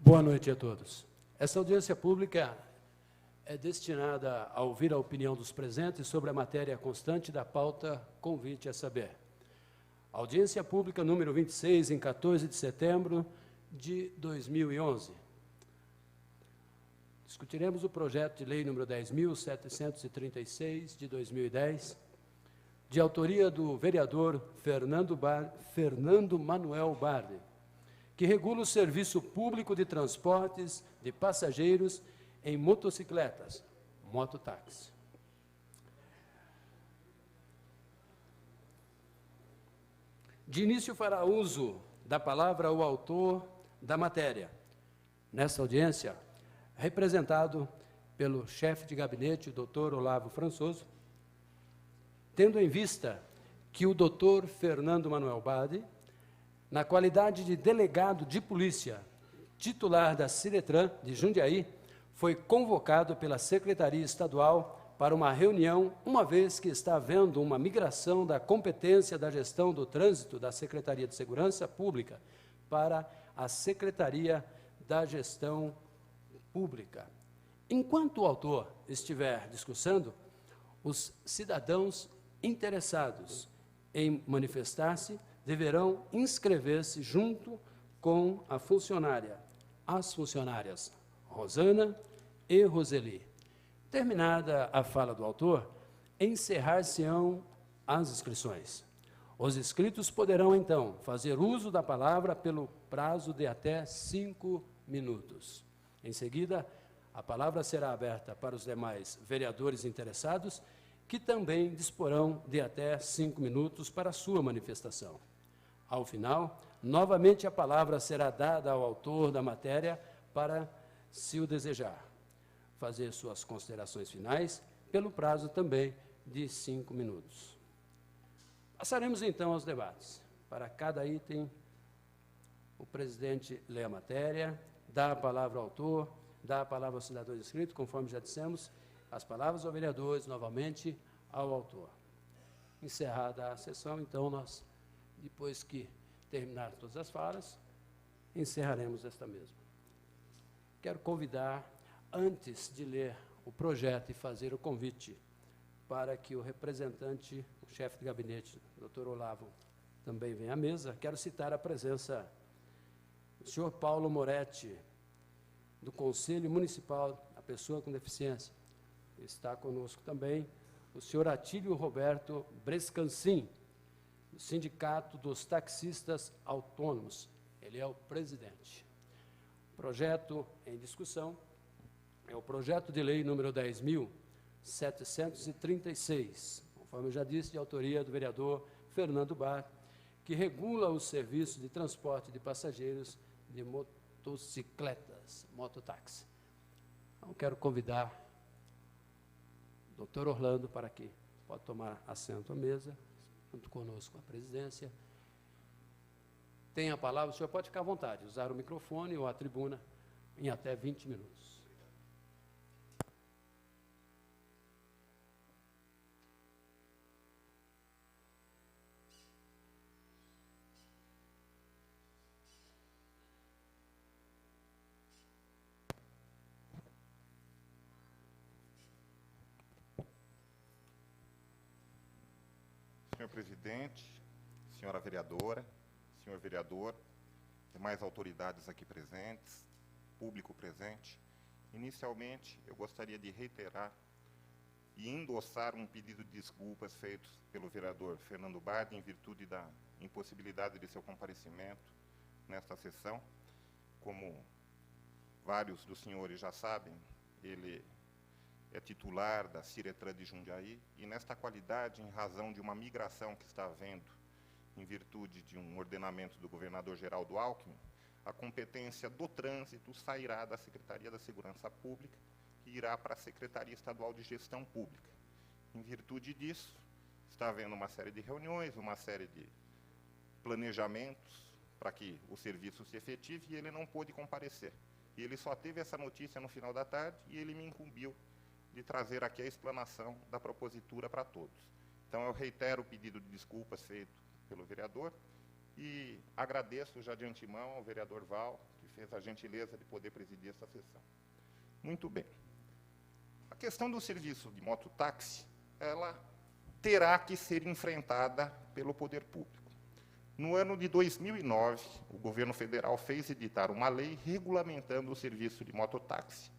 Boa noite a todos. Essa audiência pública é destinada a ouvir a opinião dos presentes sobre a matéria constante da pauta Convite a Saber. Audiência pública número 26, em 14 de setembro de 2011. Discutiremos o projeto de lei número 10.736, de 2010, de autoria do vereador Fernando Manuel Bardi, que regula o serviço público de transportes de passageiros em motocicletas, mototáxi. De início fará uso da palavra o autor da matéria. Nessa audiência, representado pelo chefe de gabinete, o doutor Olavo Françoso, tendo em vista que o doutor Fernando Manuel Bardi, na qualidade de delegado de polícia, titular da Ciretran de Jundiaí, foi convocado pela Secretaria Estadual para uma reunião, uma vez que está havendo uma migração da competência da gestão do trânsito da Secretaria de Segurança Pública para a Secretaria da Gestão Pública. Enquanto o autor estiver discursando, os cidadãos interessados em manifestar-se deverão inscrever-se junto com as funcionárias Rosana e Roseli. Terminada a fala do autor, encerrar-se-ão as inscrições. Os inscritos poderão, então, fazer uso da palavra pelo prazo de até 5 minutos. Em seguida, a palavra será aberta para os demais vereadores interessados, que também disporão de até 5 minutos para a sua manifestação. Ao final, novamente a palavra será dada ao autor da matéria para, se o desejar, fazer suas considerações finais, pelo prazo também de 5 minutos. Passaremos então aos debates. Para cada item, o presidente lê a matéria, dá a palavra ao autor, dá a palavra ao cidadão inscrito, conforme já dissemos, as palavras aos vereadores, novamente ao autor. Encerrada a sessão, então, nós, depois que terminar todas as falas, encerraremos esta mesma. Quero convidar, antes de ler o projeto e fazer o convite, para que o representante, o chefe de gabinete, doutor Olavo, também venha à mesa, quero citar a presença do senhor Paulo Moretti, do Conselho Municipal, a pessoa com deficiência. Está conosco também o senhor Atílio Roberto Brescancin, do Sindicato dos Taxistas Autônomos. Ele é o presidente. O projeto em discussão é o projeto de lei número 10.736, conforme eu já disse, de autoria do vereador Fernando Bardi, que regula o serviço de transporte de passageiros de motocicletas, mototáxi. Então, quero convidar o doutor Orlando para que pode tomar assento à mesa, junto conosco a presidência. Tem a palavra, o senhor pode ficar à vontade, usar o microfone ou a tribuna em até 20 minutos. Senhor presidente, senhora vereadora, senhor vereador, demais autoridades aqui presentes, público presente, inicialmente eu gostaria de reiterar e endossar um pedido de desculpas feito pelo vereador Fernando Bardi em virtude da impossibilidade de seu comparecimento nesta sessão. Como vários dos senhores já sabem, ele é titular da Ciretran de Jundiaí, e nesta qualidade, em razão de uma migração que está havendo, em virtude de um ordenamento do governador Geraldo Alckmin, a competência do trânsito sairá da Secretaria da Segurança Pública e irá para a Secretaria Estadual de Gestão Pública. Em virtude disso, está havendo uma série de reuniões, uma série de planejamentos para que o serviço se efetive, e ele não pôde comparecer. E ele só teve essa notícia no final da tarde, e ele me incumbiu de trazer aqui a explanação da propositura para todos. Então, eu reitero o pedido de desculpas feito pelo vereador e agradeço já de antemão ao vereador Val, que fez a gentileza de poder presidir essa sessão. Muito bem. A questão do serviço de mototáxi, ela terá que ser enfrentada pelo poder público. No ano de 2009, o governo federal fez editar uma lei regulamentando o serviço de mototáxi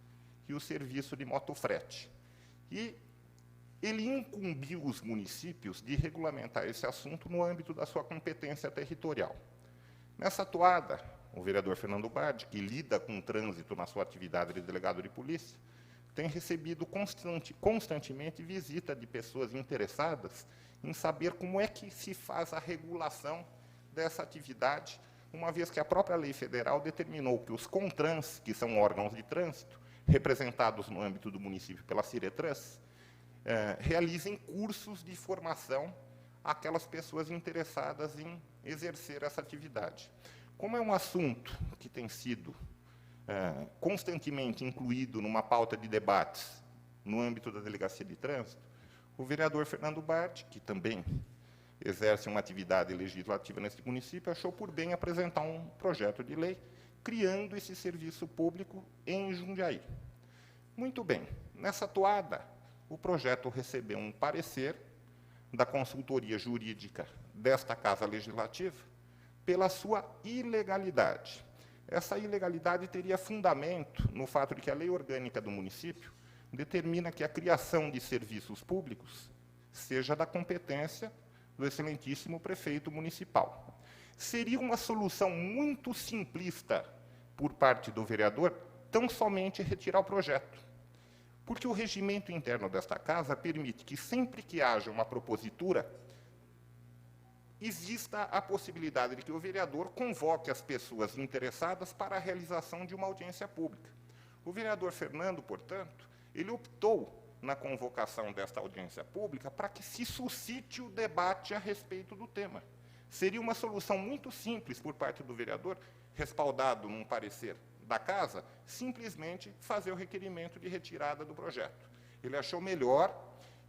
e o serviço de motofrete. E ele incumbiu os municípios de regulamentar esse assunto no âmbito da sua competência territorial. Nessa toada, o vereador Fernando Bardi, que lida com o trânsito na sua atividade de delegado de polícia, tem recebido constantemente visita de pessoas interessadas em saber como é que se faz a regulação dessa atividade, uma vez que a própria lei federal determinou que os CONTRANS, que são órgãos de trânsito, representados no âmbito do município pela Ciretrans, realizem cursos de formação àquelas pessoas interessadas em exercer essa atividade. Como é um assunto que tem sido constantemente incluído numa pauta de debates no âmbito da Delegacia de Trânsito, o vereador Fernando Bardi, que também exerce uma atividade legislativa nesse município, achou por bem apresentar um projeto de lei criando esse serviço público em Jundiaí. Muito bem. Nessa toada, o projeto recebeu um parecer da consultoria jurídica desta Casa Legislativa pela sua ilegalidade. Essa ilegalidade teria fundamento no fato de que a lei orgânica do município determina que a criação de serviços públicos seja da competência do excelentíssimo prefeito municipal. Seria uma solução muito simplista por parte do vereador tão somente retirar o projeto, porque o regimento interno desta Casa permite que, sempre que haja uma propositura, exista a possibilidade de que o vereador convoque as pessoas interessadas para a realização de uma audiência pública. O vereador Fernando, portanto, ele optou na convocação desta audiência pública para que se suscite o debate a respeito do tema. Seria uma solução muito simples por parte do vereador, respaldado num parecer da Casa, simplesmente fazer o requerimento de retirada do projeto. Ele achou melhor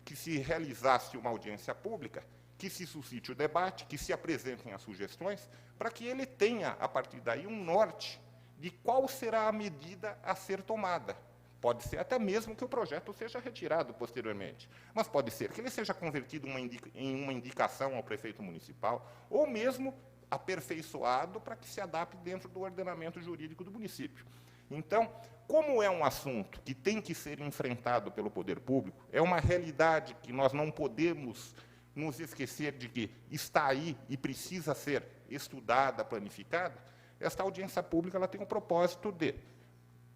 que se realizasse uma audiência pública, que se suscite o debate, que se apresentem as sugestões, para que ele tenha, a partir daí, um norte de qual será a medida a ser tomada. Pode ser até mesmo que o projeto seja retirado posteriormente, mas pode ser que ele seja convertido em uma indicação ao prefeito municipal, ou mesmo aperfeiçoado para que se adapte dentro do ordenamento jurídico do município. Então, como é um assunto que tem que ser enfrentado pelo poder público, é uma realidade que nós não podemos nos esquecer de que está aí e precisa ser estudada, planificada, esta audiência pública ela tem o propósito de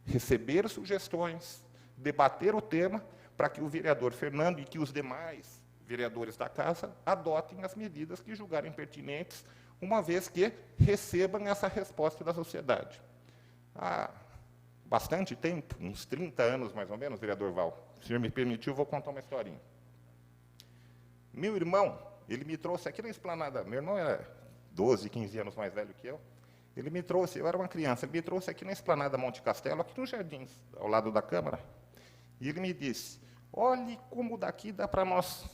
receber sugestões, debater o tema, para que o vereador Fernando e que os demais vereadores da Casa adotem as medidas que julgarem pertinentes, uma vez que recebam essa resposta da sociedade. Há bastante tempo, uns 30 anos mais ou menos, vereador Val, se o senhor me permitiu, eu vou contar uma historinha. Meu irmão, ele me trouxe aqui na esplanada, meu irmão era 12, 15 anos mais velho que eu era uma criança, ele me trouxe aqui na esplanada Monte Castelo, aqui nos jardins, ao lado da Câmara, e ele me disse, olhe como daqui dá para nós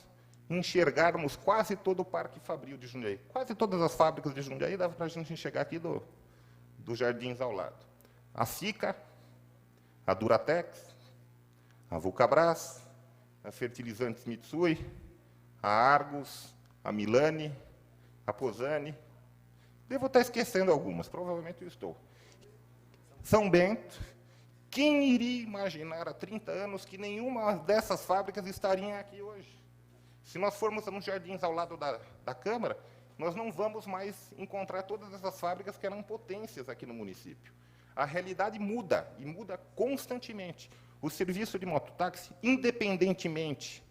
enxergarmos quase todo o Parque Fabril de Jundiaí. Quase todas as fábricas de Jundiaí dava para a gente enxergar aqui dos jardins ao lado. A Sica, a Duratex, a Vulcabras, a Fertilizantes Mitsui, a Argos, a Milani, a Posani. Devo estar esquecendo algumas, provavelmente eu estou. São Bento. Quem iria imaginar há 30 anos que nenhuma dessas fábricas estariam aqui hoje? Se nós formos nos jardins ao lado da Câmara, nós não vamos mais encontrar todas essas fábricas que eram potências aqui no município. A realidade muda, e muda constantemente. O serviço de mototáxi, independentemente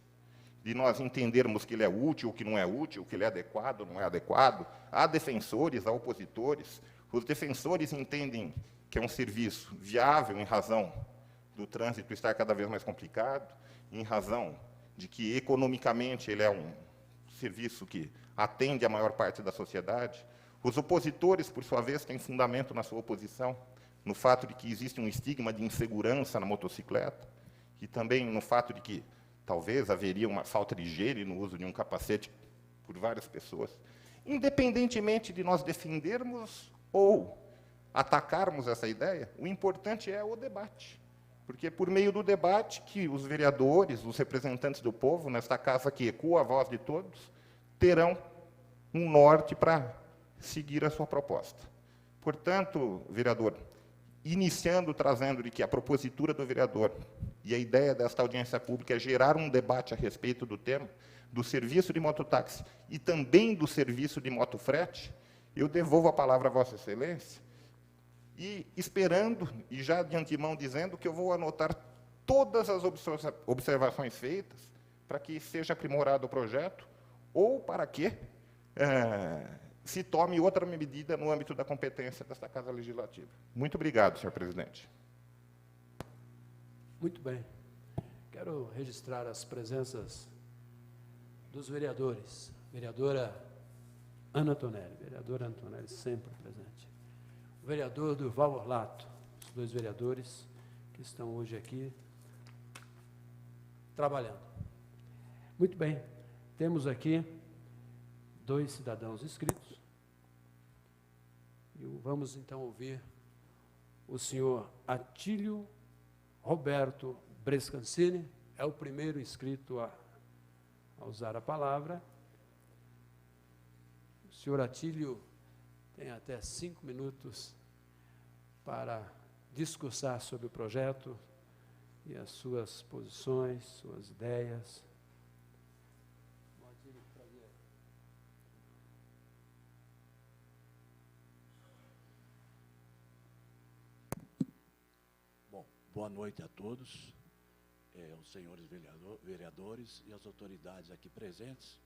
de nós entendermos que ele é útil ou que não é útil, que ele é adequado ou não é adequado, há defensores, há opositores. Os defensores entendem que é um serviço viável em razão do trânsito estar cada vez mais complicado, em razão de que, economicamente, ele é um serviço que atende a maior parte da sociedade. Os opositores, por sua vez, têm fundamento na sua oposição, no fato de que existe um estigma de insegurança na motocicleta, e também no fato de que talvez haveria uma falta de higiene no uso de um capacete por várias pessoas. Independentemente de nós defendermos ou atacarmos essa ideia, o importante é o debate. Porque é por meio do debate que os vereadores, os representantes do povo, nesta casa que ecoa a voz de todos, terão um norte para seguir a sua proposta. Portanto, vereador, iniciando trazendo de que a propositura do vereador e a ideia desta audiência pública é gerar um debate a respeito do tema, do serviço de mototáxi e também do serviço de motofrete, eu devolvo a palavra a Vossa Excelência e esperando, e já de antemão dizendo, que eu vou anotar todas as observações feitas para que seja aprimorado o projeto ou para que se tome outra medida no âmbito da competência desta Casa Legislativa. Muito obrigado, senhor presidente. Muito bem. Quero registrar as presenças dos vereadores. Vereadora Ana Tonelli. Vereadora Ana Tonelli, sempre presente. O vereador Durval Orlato. Os dois vereadores que estão hoje aqui trabalhando. Muito bem. Temos aqui 2 cidadãos inscritos. E vamos, então, ouvir o senhor Atílio Roberto Brescancini, é o primeiro inscrito a usar a palavra. O senhor Atílio tem até 5 minutos para discursar sobre o projeto e as suas posições, suas ideias. Boa noite a todos, os senhores vereadores e as autoridades aqui presentes.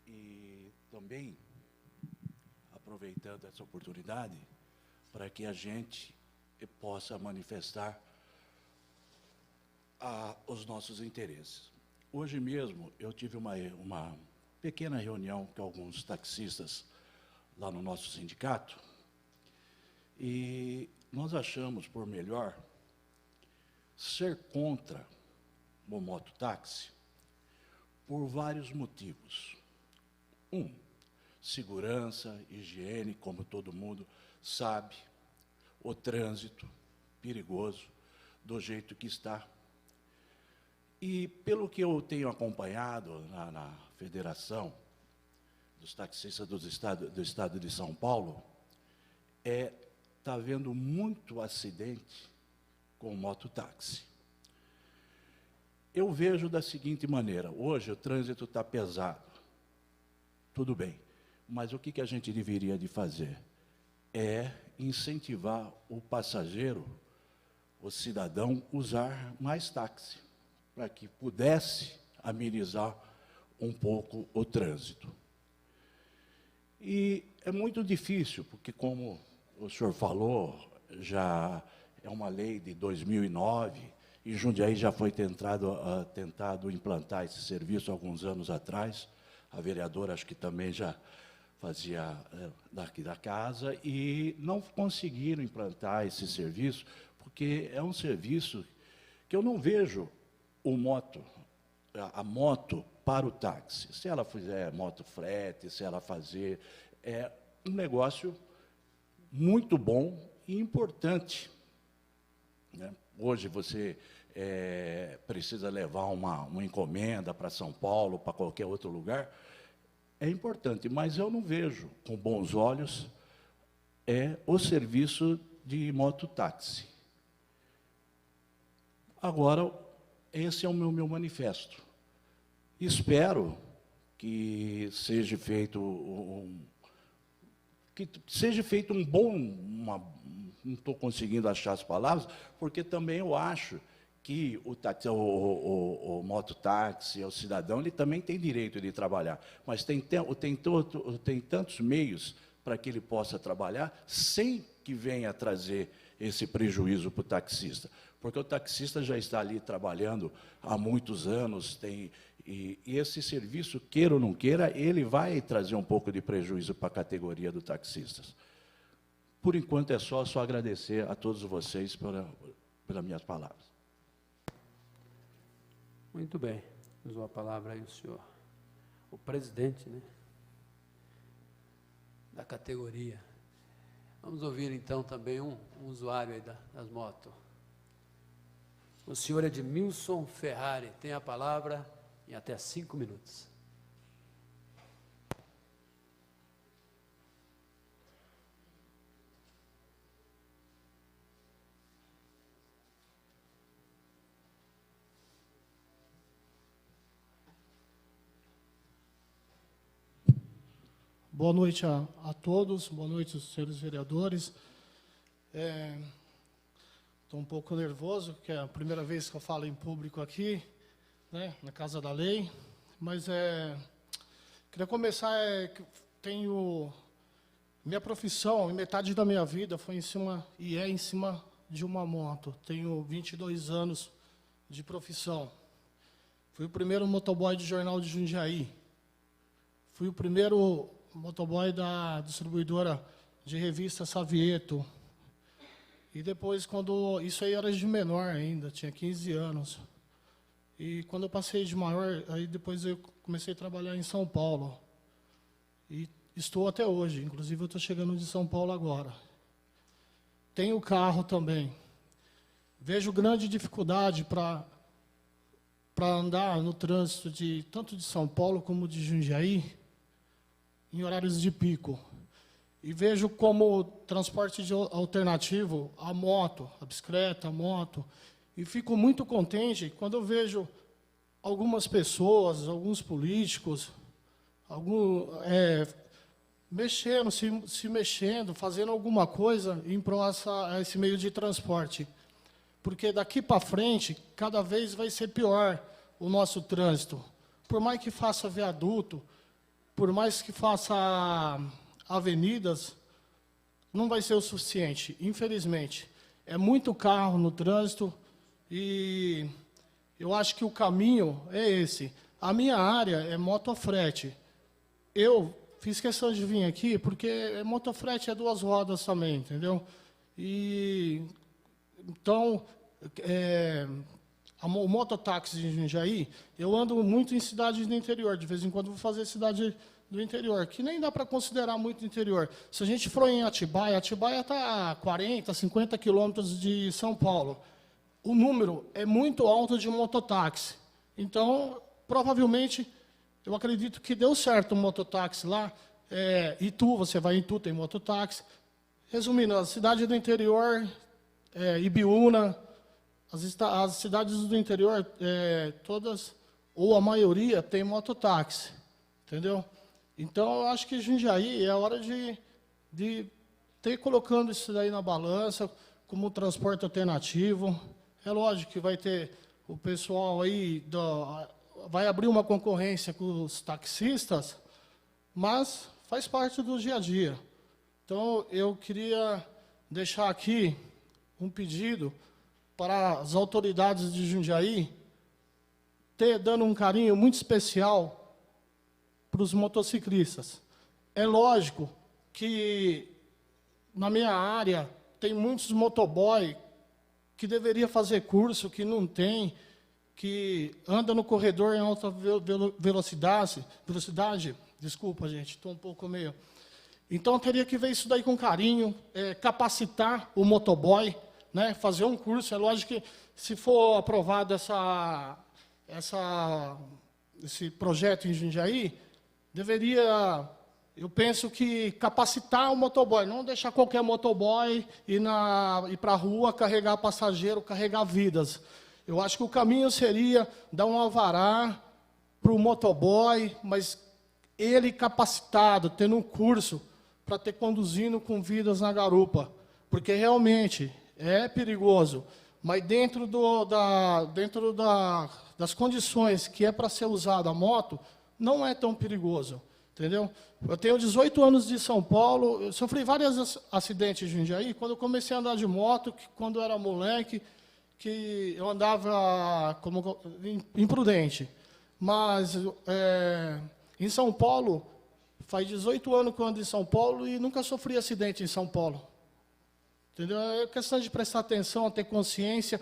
E também, aproveitando essa oportunidade, para que a gente possa manifestar os nossos interesses. Hoje mesmo, eu tive uma pequena reunião com alguns taxistas lá no nosso sindicato, e nós achamos por melhor ser contra o mototáxi por vários motivos. Segurança, higiene, como todo mundo sabe, o trânsito perigoso, do jeito que está. E, pelo que eu tenho acompanhado na Federação dos Taxistas do Estado de São Paulo, está havendo muito acidente com o mototáxi. Eu vejo da seguinte maneira: hoje o trânsito está pesado, tudo bem, mas o que a gente deveria de fazer? É incentivar o passageiro, o cidadão, usar mais táxi, para que pudesse amenizar um pouco o trânsito. E é muito difícil, porque, como o senhor falou, já é uma lei de 2009, e Jundiaí já foi tentado implantar esse serviço há alguns anos atrás. A vereadora, acho que também já fazia daqui da casa, e não conseguiram implantar esse serviço, porque é um serviço que eu não vejo a moto para o táxi. Se ela fizer motofrete, se ela fazer, é um negócio muito bom e importante. Hoje você precisa levar uma encomenda para São Paulo, para qualquer outro lugar, é importante, mas eu não vejo com bons olhos o serviço de mototáxi. Agora, esse é o meu manifesto. Espero que seja feito um bom... não estou conseguindo achar as palavras, porque também eu acho que o mototáxi, o cidadão, ele também tem direito de trabalhar, mas tem tantos meios para que ele possa trabalhar sem que venha trazer esse prejuízo para o taxista, porque o taxista já está ali trabalhando há muitos anos, e esse serviço, queira ou não queira, ele vai trazer um pouco de prejuízo para a categoria dos taxistas. Por enquanto é só agradecer a todos vocês pelas minhas palavras. Muito bem. Usou a palavra aí o senhor, o presidente, né, da categoria. Vamos ouvir, então, também um usuário aí das motos. O senhor Edmilson Ferrari tem a palavra em até 5 minutos. Boa noite a todos, boa noite, senhores vereadores. Estou um pouco nervoso, porque é a primeira vez que eu falo em público aqui, né, na Casa da Lei, mas queria começar, tenho minha profissão, metade da minha vida foi em cima de uma moto. Tenho 22 anos de profissão. Fui o primeiro motoboy de jornal de Jundiaí. Fui o primeiro motoboy da distribuidora de revista Savieto. E depois, isso aí era de menor ainda, tinha 15 anos. E quando eu passei de maior, aí depois eu comecei a trabalhar em São Paulo. E estou até hoje, inclusive eu estou chegando de São Paulo agora. Tenho carro também. Vejo grande dificuldade para andar no trânsito tanto de São Paulo como de Jundiaí, em horários de pico. E vejo como transporte alternativo a moto, a bicicleta, a moto. E fico muito contente quando eu vejo algumas pessoas, alguns políticos, se mexendo, fazendo alguma coisa em prol a esse meio de transporte. Porque daqui para frente, cada vez vai ser pior o nosso trânsito. Por mais que faça viaduto, por mais que faça avenidas, não vai ser o suficiente, infelizmente. É muito carro no trânsito e eu acho que o caminho é esse. A minha área é motofrete. Eu fiz questão de vir aqui porque motofrete é 2 rodas também, entendeu? Então, o mototáxi de Jundiaí, eu ando muito em cidades do interior, de vez em quando vou fazer cidade do interior, que nem dá para considerar muito interior. Se a gente for em Atibaia está a 40, 50 quilômetros de São Paulo. O número é muito alto de mototáxi. Então, provavelmente, eu acredito que deu certo o mototáxi lá. Itu, você vai em Itu, tem mototáxi. Resumindo, a cidade do interior, Ibiúna, as cidades do interior, todas, ou a maioria, tem mototáxi, entendeu? Então, eu acho que Jundiaí é hora de ter colocando isso daí na balança, como transporte alternativo. É lógico que vai ter o pessoal aí, vai abrir uma concorrência com os taxistas, mas faz parte do dia a dia. Então, eu queria deixar aqui um pedido para as autoridades de Jundiaí dando um carinho muito especial para os motociclistas. É lógico que na minha área tem muitos motoboy que deveria fazer curso, que não tem, que anda no corredor em alta velocidade. Desculpa, gente, estou um pouco meio... Então, teria que ver isso daí com carinho, capacitar o motoboy, né, fazer um curso. É lógico que, se for aprovado esse projeto em Jundiaí, deveria, eu penso que capacitar o motoboy, não deixar qualquer motoboy ir para a rua carregar passageiro, carregar vidas. Eu acho que o caminho seria dar um alvará para o motoboy, mas ele capacitado, tendo um curso para ter conduzindo com vidas na garupa, porque realmente é perigoso, mas dentro das condições que é para ser usada a moto, não é tão perigoso, entendeu? Eu tenho 18 anos de São Paulo, eu sofri vários acidentes de Jundiaí, quando eu comecei a andar de moto, quando eu era moleque, que eu andava como imprudente. Mas em São Paulo, faz 18 anos que eu ando em São Paulo e nunca sofri acidente em São Paulo. Entendeu? É questão de prestar atenção, ter consciência.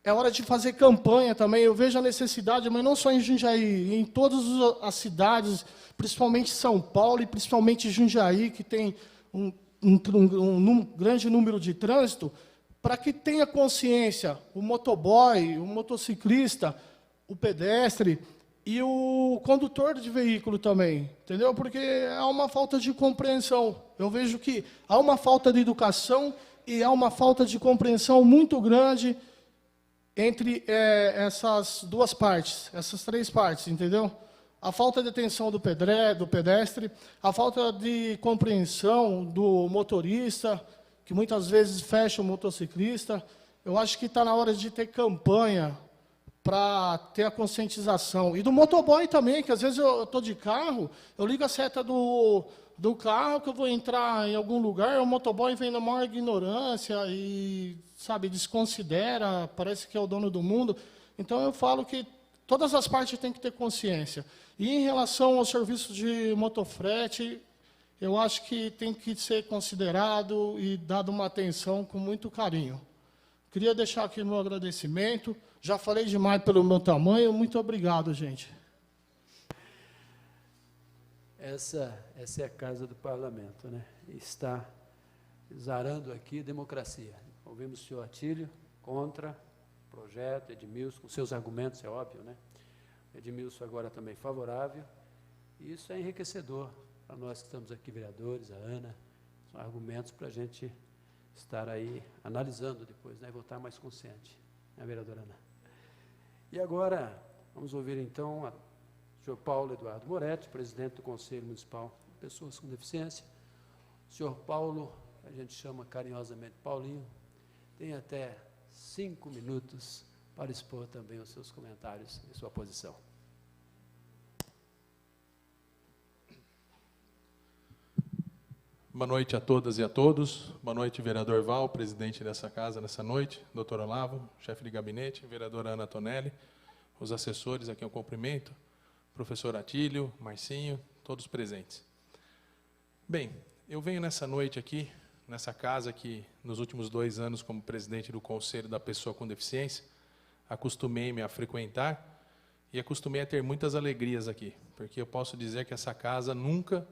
É hora de fazer campanha também. Eu vejo a necessidade, mas não só em Jundiaí, em todas as cidades, principalmente São Paulo e principalmente Jundiaí, que tem grande número de trânsito, para que tenha consciência o motoboy, o motociclista, o pedestre e o condutor de veículo também, entendeu? Porque há uma falta de compreensão. Eu vejo que há uma falta de educação e há uma falta de compreensão muito grande entre essas duas partes, essas três partes, entendeu? A falta de atenção do pedestre, a falta de compreensão do motorista, que muitas vezes fecha o motociclista. Eu acho que está na hora de ter campanha para ter a conscientização. E do motoboy também, que às vezes eu estou de carro, eu ligo a seta do carro, que eu vou entrar em algum lugar, o motoboy vem na maior ignorância e, sabe, desconsidera, parece que é o dono do mundo. Então, eu falo que todas as partes têm que ter consciência. E, em relação ao serviço de motofrete, eu acho que tem que ser considerado e dado uma atenção com muito carinho. Queria deixar aqui meu agradecimento. Já falei demais pelo meu tamanho. Muito obrigado, gente. Essa é a casa do parlamento, né? Está zarando aqui democracia. Ouvimos o senhor Atílio contra o projeto, Edmilson, com seus argumentos, é óbvio, né? Edmilson agora também favorável. E isso é enriquecedor para nós que estamos aqui, vereadores, a Ana. São argumentos para a gente estar aí analisando depois, né? E votar mais consciente, né, vereadora Ana? E agora, vamos ouvir então o senhor Paulo Eduardo Moretti, presidente do Conselho Municipal de Pessoas com Deficiência. O senhor Paulo, a gente chama carinhosamente Paulinho, tem até 5 minutos para expor também os seus comentários e sua posição. Boa noite a todas e a todos. Boa noite, vereador Val, presidente dessa casa nessa noite, doutor Olavo, chefe de gabinete, vereadora Ana Tonelli, os assessores a quem eu cumprimento, professor Atílio, Marcinho, todos presentes. Bem, eu venho nessa noite aqui, nessa casa que, nos últimos 2 anos, como presidente do Conselho da Pessoa com Deficiência, acostumei-me a frequentar e acostumei a ter muitas alegrias aqui, porque eu posso dizer que essa casa nunca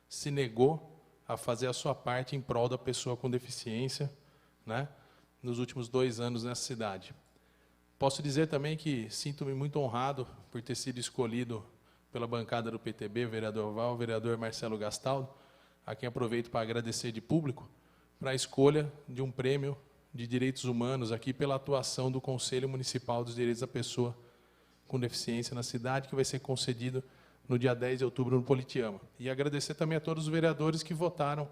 se negou a fazer a sua parte em prol da pessoa com deficiência, né, nos últimos 2 anos nessa cidade. Posso dizer também que sinto-me muito honrado por ter sido escolhido pela bancada do PTB, vereador Val, vereador Marcelo Gastaldo, a quem aproveito para agradecer de público, para a escolha de um prêmio de Direitos Humanos aqui pela atuação do Conselho Municipal dos Direitos da Pessoa com Deficiência na cidade, que vai ser concedido no dia 10 de outubro no Politeama. E agradecer também a todos os vereadores que votaram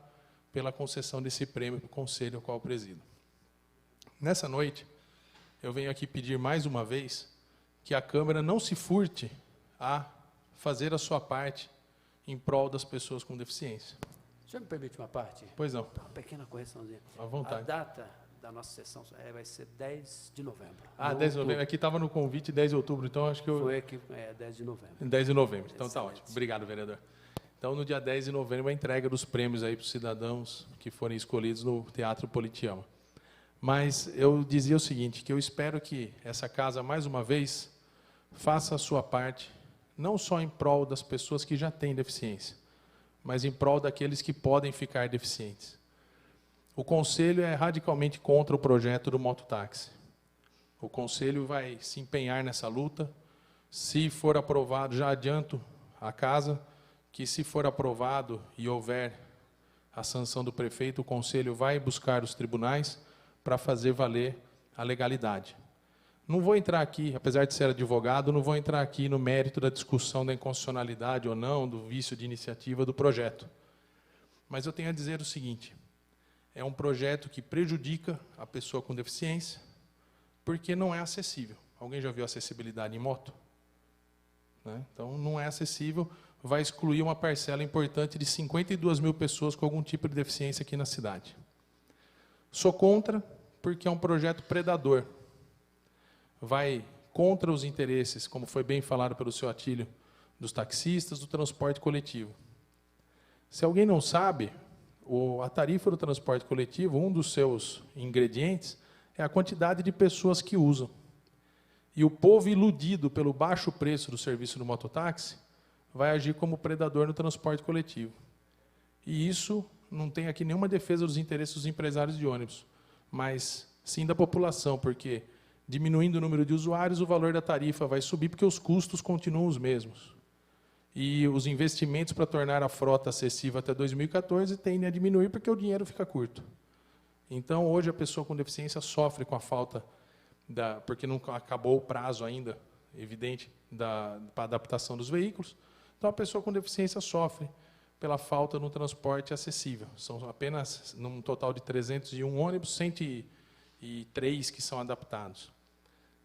pela concessão desse prêmio para o Conselho ao qual eu presido. Nessa noite, eu venho aqui pedir mais uma vez que a Câmara não se furte a fazer a sua parte em prol das pessoas com deficiência. O senhor me permite uma parte? Pois não. Uma pequena correçãozinha. À vontade. A data da nossa sessão vai ser 10 de novembro. Ah, 10 de novembro. Aqui estava no convite 10 de outubro, então acho que eu... Foi aqui, 10 de novembro. 10 de novembro, então está Excelente. ótimo. Obrigado, vereador. Então, no dia 10 de novembro, a entrega dos prêmios aí para os cidadãos que forem escolhidos no Teatro Politeama. Mas eu dizia o seguinte, que eu espero que essa casa, mais uma vez, faça a sua parte, não só em prol das pessoas que já têm deficiência, mas em prol daqueles que podem ficar deficientes. O Conselho é radicalmente contra o projeto do mototáxi. O Conselho vai se empenhar nessa luta. Se for aprovado, já adianto a casa, que se for aprovado e houver a sanção do prefeito, o Conselho vai buscar os tribunais para fazer valer a legalidade. Não vou entrar aqui, apesar de ser advogado, não vou entrar aqui no mérito da discussão da inconstitucionalidade ou não, do vício de iniciativa do projeto. Mas eu tenho a dizer o seguinte, é um projeto que prejudica a pessoa com deficiência, porque não é acessível. Alguém já viu acessibilidade em moto? Né? Então, não é acessível, vai excluir uma parcela importante de 52 mil pessoas com algum tipo de deficiência aqui na cidade. Sou contra, porque é um projeto predador. Vai contra os interesses, como foi bem falado pelo senhor Atílio, dos taxistas, do transporte coletivo. Se alguém não sabe, a tarifa do transporte coletivo, um dos seus ingredientes, é a quantidade de pessoas que usam. E o povo iludido pelo baixo preço do serviço do mototáxi vai agir como predador no transporte coletivo. E isso não tem aqui nenhuma defesa dos interesses dos empresários de ônibus, mas sim da população, porque diminuindo o número de usuários, o valor da tarifa vai subir, porque os custos continuam os mesmos. E os investimentos para tornar a frota acessível até 2014 tendem a diminuir, porque o dinheiro fica curto. Então, hoje, a pessoa com deficiência sofre com a falta, porque não acabou o prazo ainda, evidente, para a adaptação dos veículos. Então, a pessoa com deficiência sofre pela falta no transporte acessível. São apenas, num total de 301 ônibus, 103 que são adaptados.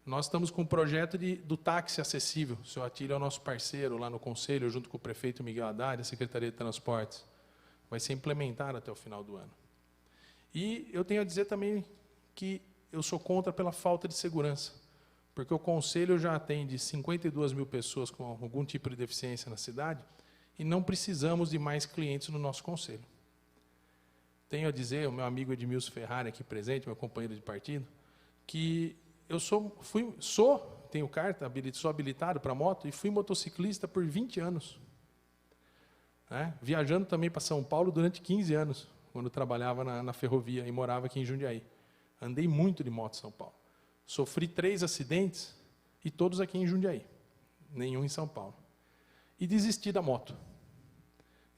Nós estamos com um projeto do táxi acessível. O senhor Atílio é o nosso parceiro lá no Conselho, junto com o prefeito Miguel Haddad, a Secretaria de Transportes. Vai ser implementado até o final do ano. E eu tenho a dizer também que eu sou contra pela falta de segurança, porque o Conselho já atende 52 mil pessoas com algum tipo de deficiência na cidade e não precisamos de mais clientes no nosso Conselho. Tenho a dizer, o meu amigo Edmilson Ferrari, aqui presente, meu companheiro de partido, que eu tenho carta, sou habilitado para moto e fui motociclista por 20 anos. Viajando também para São Paulo durante 15 anos, quando eu trabalhava na ferrovia e morava aqui em Jundiaí. Andei muito de moto em São Paulo. Sofri 3 acidentes e todos aqui em Jundiaí, nenhum em São Paulo. E desisti da moto.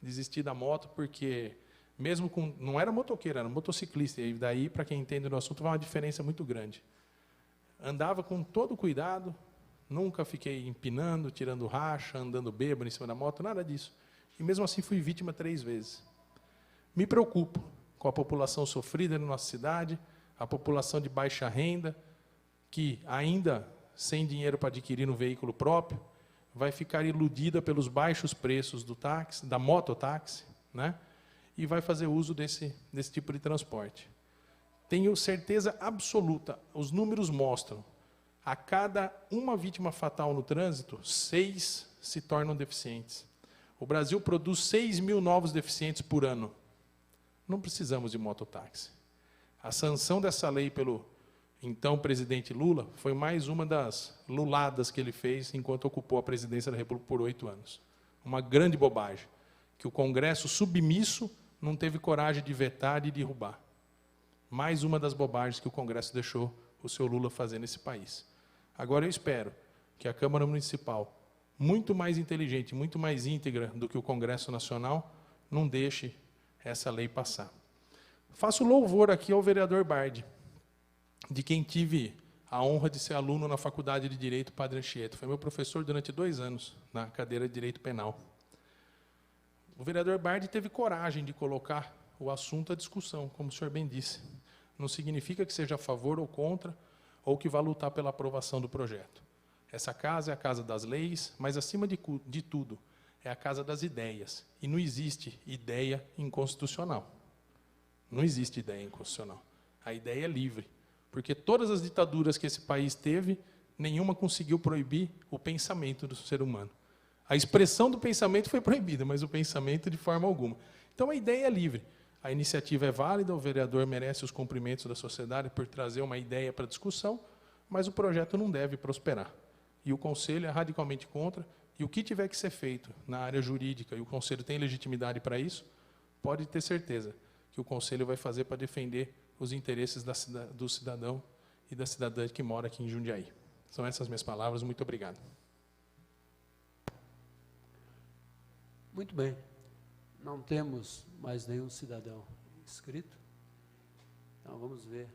Desisti da moto porque, mesmo com... Não era motoqueiro, era motociclista. E daí, para quem entende do assunto, vai uma diferença muito grande. Andava com todo cuidado, nunca fiquei empinando, tirando racha, andando bêbado em cima da moto, nada disso. E mesmo assim fui vítima 3 vezes. Me preocupo com a população sofrida na nossa cidade, a população de baixa renda, que ainda sem dinheiro para adquirir um veículo próprio, vai ficar iludida pelos baixos preços do táxi, da mototáxi, né? E vai fazer uso desse tipo de transporte. Tenho certeza absoluta, os números mostram, a cada uma vítima fatal no trânsito, 6 se tornam deficientes. O Brasil produz 6 mil novos deficientes por ano. Não precisamos de mototáxi. A sanção dessa lei pelo então presidente Lula foi mais uma das luladas que ele fez enquanto ocupou a presidência da República por 8 anos. Uma grande bobagem, que o Congresso submisso não teve coragem de vetar e de derrubar. Mais uma das bobagens que o Congresso deixou o seu Lula fazer nesse país. Agora eu espero que a Câmara Municipal, muito mais inteligente, muito mais íntegra do que o Congresso Nacional, não deixe essa lei passar. Faço louvor aqui ao vereador Bardi, de quem tive a honra de ser aluno na Faculdade de Direito Padre Anchieta. Foi meu professor durante 2 anos, na cadeira de Direito Penal. O vereador Bardi teve coragem de colocar o assunto à discussão, como o senhor bem disse. Não significa que seja a favor ou contra, ou que vá lutar pela aprovação do projeto. Essa casa é a casa das leis, mas, acima de tudo, é a casa das ideias. E não existe ideia inconstitucional. Não existe ideia inconstitucional. A ideia é livre. Porque todas as ditaduras que esse país teve, nenhuma conseguiu proibir o pensamento do ser humano. A expressão do pensamento foi proibida, mas o pensamento de forma alguma. Então, a ideia é livre. A iniciativa é válida, o vereador merece os cumprimentos da sociedade por trazer uma ideia para discussão, mas o projeto não deve prosperar. E o Conselho é radicalmente contra, e o que tiver que ser feito na área jurídica, e o Conselho tem legitimidade para isso, pode ter certeza que o Conselho vai fazer para defender os interesses do cidadão e da cidadã que mora aqui em Jundiaí. São essas minhas palavras. Muito obrigado. Muito bem. Não temos mais nenhum cidadão inscrito. Então, vamos ver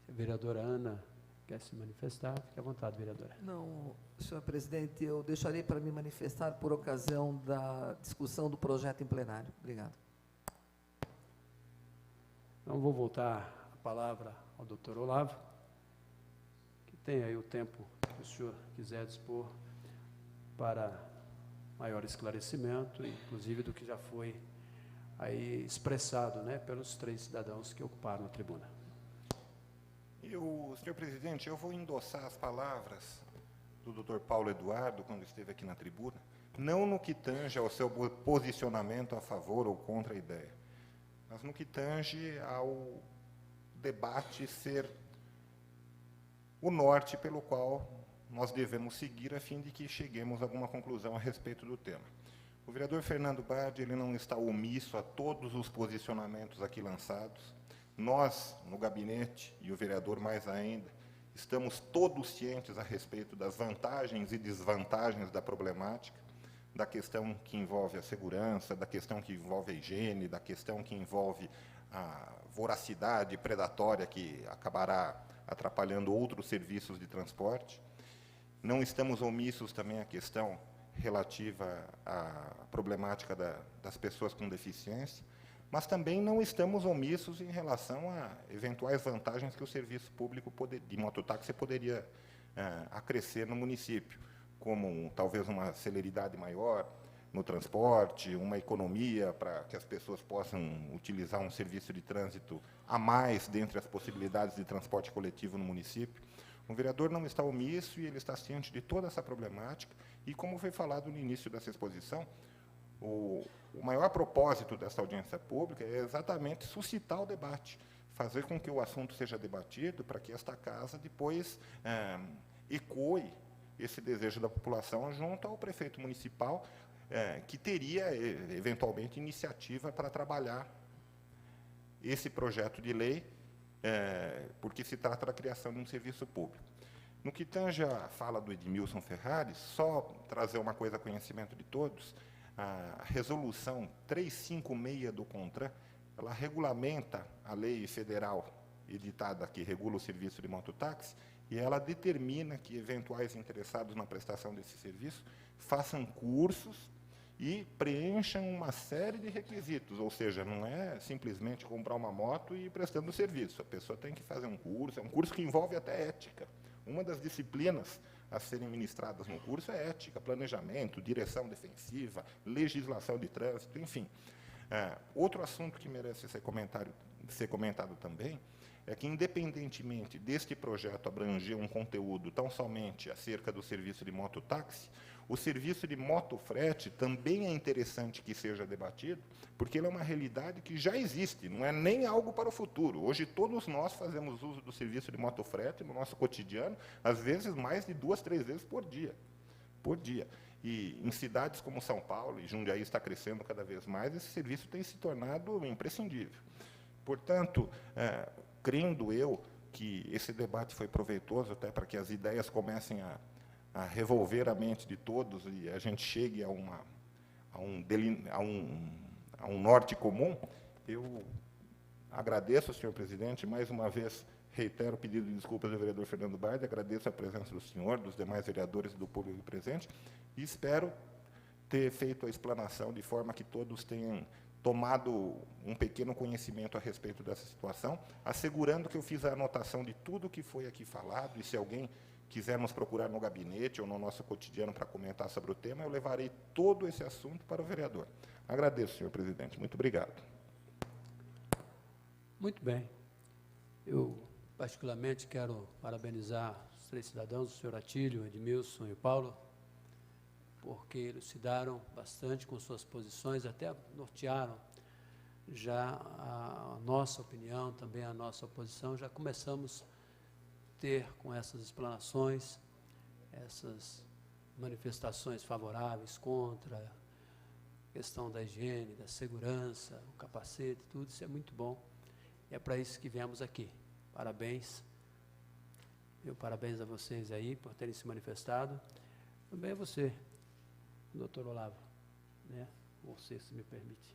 se a vereadora Ana quer se manifestar. Fique à vontade, vereadora. Não, senhor presidente, eu deixarei para me manifestar por ocasião da discussão do projeto em plenário. Obrigado. Então, vou voltar a palavra ao doutor Olavo, que tem aí o tempo que o senhor quiser dispor para maior esclarecimento, inclusive do que já foi aí expressado, né, pelos 3 cidadãos que ocuparam a tribuna. Senhor presidente, eu vou endossar as palavras do Dr. Paulo Eduardo, quando esteve aqui na tribuna, não no que tange ao seu posicionamento a favor ou contra a ideia, mas no que tange ao debate ser o norte pelo qual nós devemos seguir a fim de que cheguemos a alguma conclusão a respeito do tema. O vereador Fernando Badi, ele não está omisso a todos os posicionamentos aqui lançados. Nós, no gabinete, e o vereador mais ainda, estamos todos cientes a respeito das vantagens e desvantagens da problemática, da questão que envolve a segurança, da questão que envolve a higiene, da questão que envolve a voracidade predatória que acabará atrapalhando outros serviços de transporte. Não estamos omissos também à questão relativa à problemática das pessoas com deficiência, mas também não estamos omissos em relação a eventuais vantagens que o serviço público de mototáxi poderia acrescer no município, como talvez uma celeridade maior no transporte, uma economia para que as pessoas possam utilizar um serviço de trânsito a mais dentre as possibilidades de transporte coletivo no município. O vereador não está omisso e ele está ciente de toda essa problemática. E, como foi falado no início dessa exposição, o maior propósito dessa audiência pública é exatamente suscitar o debate, fazer com que o assunto seja debatido para que esta casa depois ecoe esse desejo da população junto ao prefeito municipal, que teria, eventualmente, iniciativa para trabalhar esse projeto de lei, porque se trata da criação de um serviço público. No que tange a fala do Edmilson Ferrares, só trazer uma coisa a conhecimento de todos, a resolução 356 do CONTRAN, ela regulamenta a lei federal editada que regula o serviço de mototáxi, e ela determina que eventuais interessados na prestação desse serviço façam cursos e preencham uma série de requisitos, ou seja, não é simplesmente comprar uma moto e ir prestando serviço. A pessoa tem que fazer um curso, é um curso que envolve até ética. Uma das disciplinas a serem ministradas no curso é ética, planejamento, direção defensiva, legislação de trânsito, enfim. Outro assunto que merece ser comentado também é que, independentemente deste projeto abranger um conteúdo tão somente acerca do serviço de mototáxi, o serviço de motofrete também é interessante que seja debatido, porque ele é uma realidade que já existe, não é nem algo para o futuro. Hoje, todos nós fazemos uso do serviço de motofrete no nosso cotidiano, às vezes mais de 2, 3 vezes por dia. E em cidades como São Paulo, e Jundiaí está crescendo cada vez mais, esse serviço tem se tornado imprescindível. Portanto, crendo eu que esse debate foi proveitoso até para que as ideias comecem a revolver a mente de todos e a gente chegue a um norte comum, eu agradeço, senhor presidente, mais uma vez reitero o pedido de desculpas do vereador Fernando Badi, agradeço a presença do senhor, dos demais vereadores e do público presente, e espero ter feito a explanação de forma que todos tenham tomado um pequeno conhecimento a respeito dessa situação, assegurando que eu fiz a anotação de tudo que foi aqui falado, e se alguém quiser nos procurar no gabinete ou no nosso cotidiano para comentar sobre o tema, eu levarei todo esse assunto para o vereador. Agradeço, senhor presidente. Muito obrigado. Muito bem. Eu, particularmente, quero parabenizar os 3 cidadãos, o senhor Atílio, o Edmilson e o Paulo, porque elucidaram bastante com suas posições, até nortearam já a nossa opinião, também a nossa oposição. Já começamos ter com essas explanações, essas manifestações favoráveis contra a questão da higiene, da segurança, o capacete, tudo isso é muito bom. E é para isso que viemos aqui. Parabéns. Parabéns a vocês aí por terem se manifestado. Também a você, doutor Olavo, né? Você, se me permite,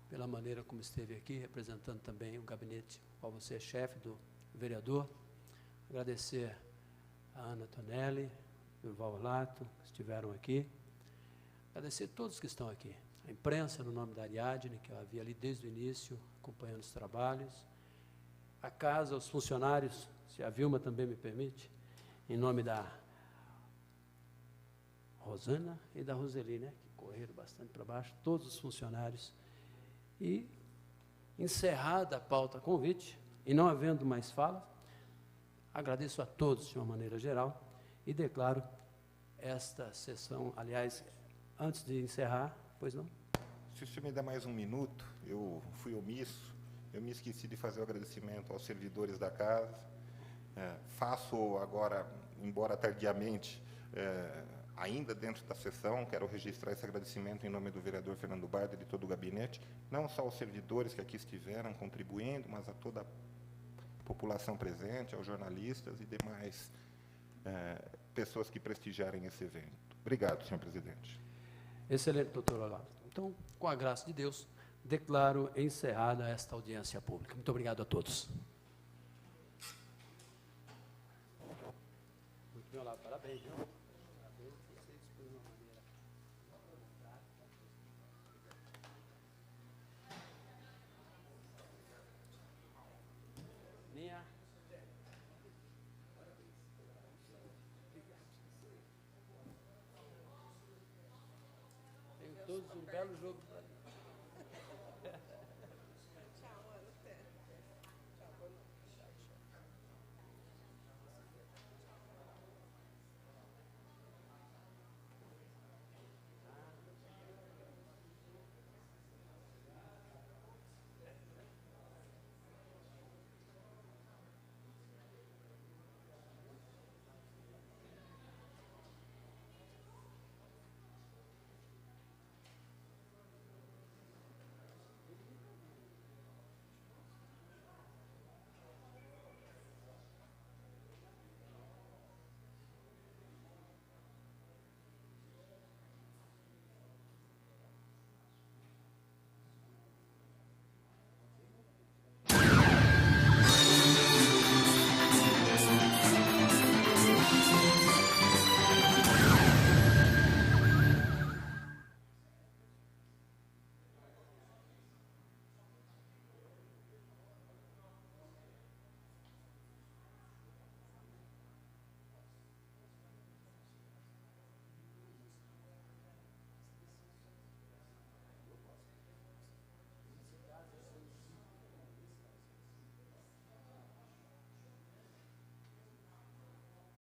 pela maneira como esteve aqui, representando também o gabinete, qual você é chefe do vereador. Agradecer a Ana Tonelli, o Val Lato, que estiveram aqui. Agradecer a todos que estão aqui. A imprensa, no nome da Ariadne, que eu havia ali desde o início, acompanhando os trabalhos. A casa, os funcionários, se a Vilma também me permite, em nome da Rosana e da Roseli, né, que correram bastante para baixo, todos os funcionários. E, encerrada a pauta convite, e não havendo mais fala, agradeço a todos de uma maneira geral e declaro esta sessão, aliás, antes de encerrar, pois não? Se o senhor me der mais um minuto, eu fui omisso, eu me esqueci de fazer o agradecimento aos servidores da casa. Faço agora, embora tardiamente, Ainda dentro da sessão, quero registrar esse agradecimento em nome do vereador Fernando Barder e todo o gabinete, não só aos servidores que aqui estiveram contribuindo, mas a toda a população presente, aos jornalistas e demais pessoas que prestigiarem esse evento. Obrigado, senhor presidente. Excelente, doutor Olavo. Então, com a graça de Deus, declaro encerrada esta audiência pública. Muito obrigado a todos. Muito bem, Olavo, parabéns, viu? Parabéns, você expôs de uma maneira democrática. Minha. Tenho todos um belo jogo para mim.